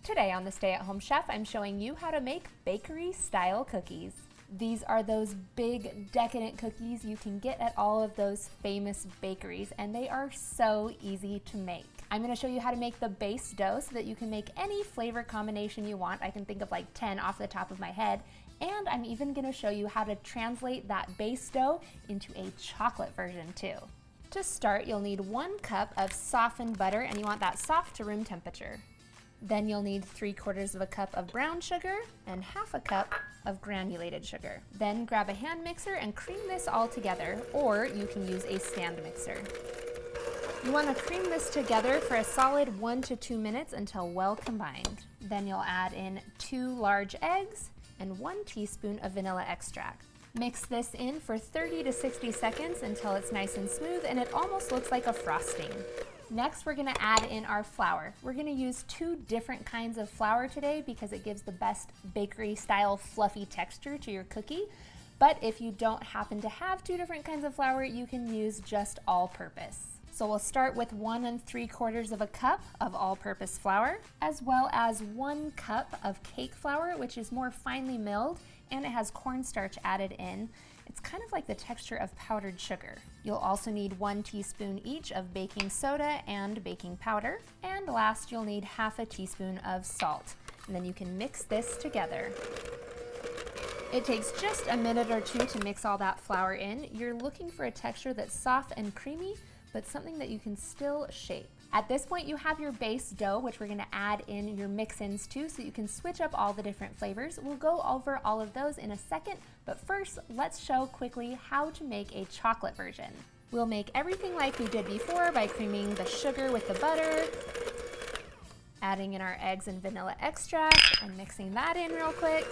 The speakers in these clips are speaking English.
Today on the Stay at Home Chef, I'm showing you how to make bakery-style cookies. These are those big, decadent cookies you can get at all of those famous bakeries, and they are so easy to make. I'm going to show you how to make the base dough so that you can make any flavor combination you want. I can think of like 10 off the top of my head. And I'm even going to show you how to translate that base dough into a chocolate version too. To start, you'll need 1 cup of softened butter, and you want that soft to room temperature. Then you'll need 3/4 cup of brown sugar and 1/2 cup of granulated sugar. Then grab a hand mixer and cream this all together, or you can use a stand mixer. You want to cream this together for a solid 1 to 2 minutes until well combined. Then you'll add in 2 large eggs and 1 teaspoon of vanilla extract. Mix this in for 30 to 60 seconds until it's nice and smooth and it almost looks like a frosting. Next, we're going to add in our flour. We're going to use 2 different kinds of flour today because it gives the best bakery style fluffy texture to your cookie. But if you don't happen to have 2 different kinds of flour, you can use just all-purpose. So we'll start with 1 3/4 cup of all-purpose flour, as well as 1 cup of cake flour, which is more finely milled, and it has cornstarch added in. It's kind of like the texture of powdered sugar. You'll also need 1 teaspoon each of baking soda and baking powder. And last, you'll need 1/2 teaspoon of salt. And then you can mix this together. It takes just a minute or 2 to mix all that flour in. You're looking for a texture that's soft and creamy, but something that you can still shape. At this point, you have your base dough, which we're going to add in your mix-ins too, so you can switch up all the different flavors. We'll go over all of those in a second, but first, let's show quickly how to make a chocolate version. We'll make everything like we did before by creaming the sugar with the butter, adding in our eggs and vanilla extract, and mixing that in real quick.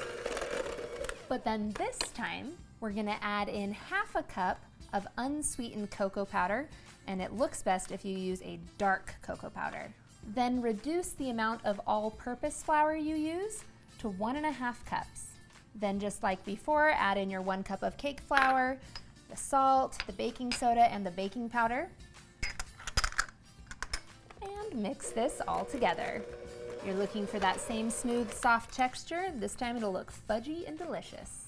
But then this time, we're going to add in 1/2 cup of unsweetened cocoa powder, and it looks best if you use a dark cocoa powder. Then reduce the amount of all-purpose flour you use to 1.5 cups. Then just like before, add in your 1 cup of cake flour, the salt, the baking soda, and the baking powder. And mix this all together. You're looking for that same smooth, soft texture. This time it'll look fudgy and delicious.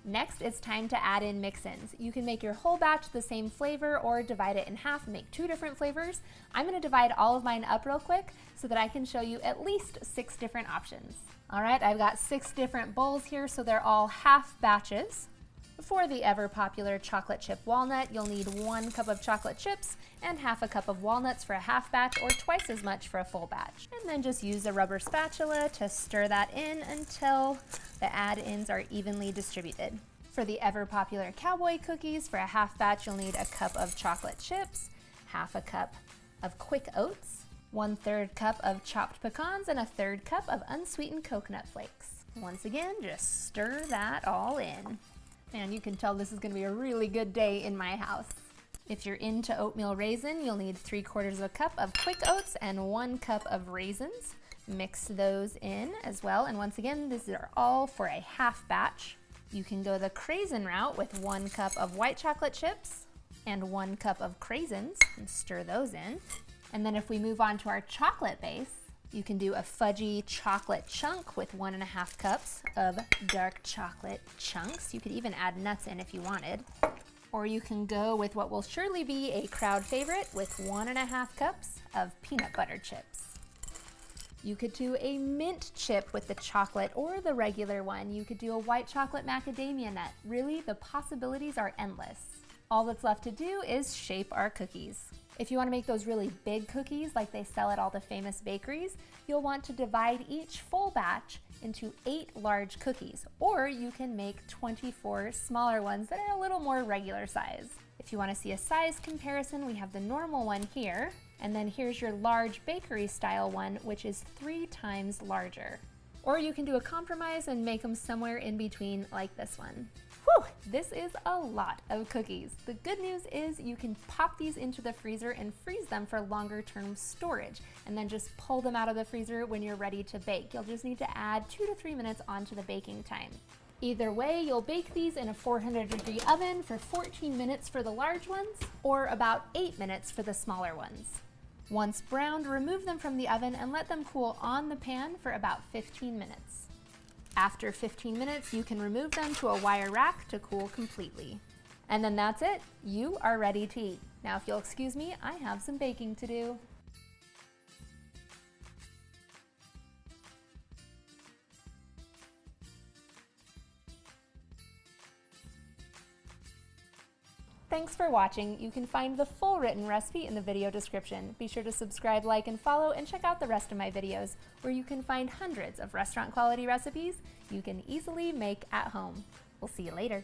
Next, it's time to add in mix-ins. You can make your whole batch the same flavor or divide it in half and make 2 different flavors. I'm going to divide all of mine up real quick so that I can show you at least 6 different options. All right, I've got 6 different bowls here, so they're all half batches. For the ever-popular chocolate chip walnut, you'll need 1 cup of chocolate chips and 1/2 cup of walnuts for a half batch, or twice as much for a full batch. And then just use a rubber spatula to stir that in until the add-ins are evenly distributed. For the ever-popular Cowboy Cookies, for a half batch, you'll need 1 cup of chocolate chips, 1/2 cup of quick oats, 1/3 cup of chopped pecans, and 1/3 cup of unsweetened coconut flakes. Once again, just stir that all in. And you can tell this is going to be a really good day in my house. If you're into Oatmeal Raisin, you'll need 3/4 cup of quick oats and 1 cup of raisins. Mix those in as well. And once again, these are all for a half batch. You can go the craisin route with 1 cup of white chocolate chips and 1 cup of craisins and stir those in. And then if we move on to our chocolate base, you can do a fudgy chocolate chunk with 1.5 cups of dark chocolate chunks. You could even add nuts in if you wanted. Or you can go with what will surely be a crowd favorite with 1.5 cups of peanut butter chips. You could do a mint chip with the chocolate or the regular one. You could do a white chocolate macadamia nut. Really, the possibilities are endless. All that's left to do is shape our cookies. If you want to make those really big cookies like they sell at all the famous bakeries, you'll want to divide each full batch into 8 large cookies, or you can make 24 smaller ones that are a little more regular size. If you want to see a size comparison, we have the normal one here, and then here's your large bakery style one, which is 3 times larger. Or you can do a compromise and make them somewhere in between like this one. Whew, this is a lot of cookies. The good news is you can pop these into the freezer and freeze them for longer term storage, and then just pull them out of the freezer when you're ready to bake. You'll just need to add 2 to 3 minutes onto the baking time. Either way, you'll bake these in a 400-degree oven for 14 minutes for the large ones, or about 8 minutes for the smaller ones. Once browned, remove them from the oven and let them cool on the pan for about 15 minutes. After 15 minutes, you can remove them to a wire rack to cool completely. And then that's it. You are ready to eat. Now, if you'll excuse me, I have some baking to do. Thanks for watching. You can find the full written recipe in the video description. Be sure to subscribe, like, and follow, and check out the rest of my videos, where you can find hundreds of restaurant quality recipes you can easily make at home. We'll see you later.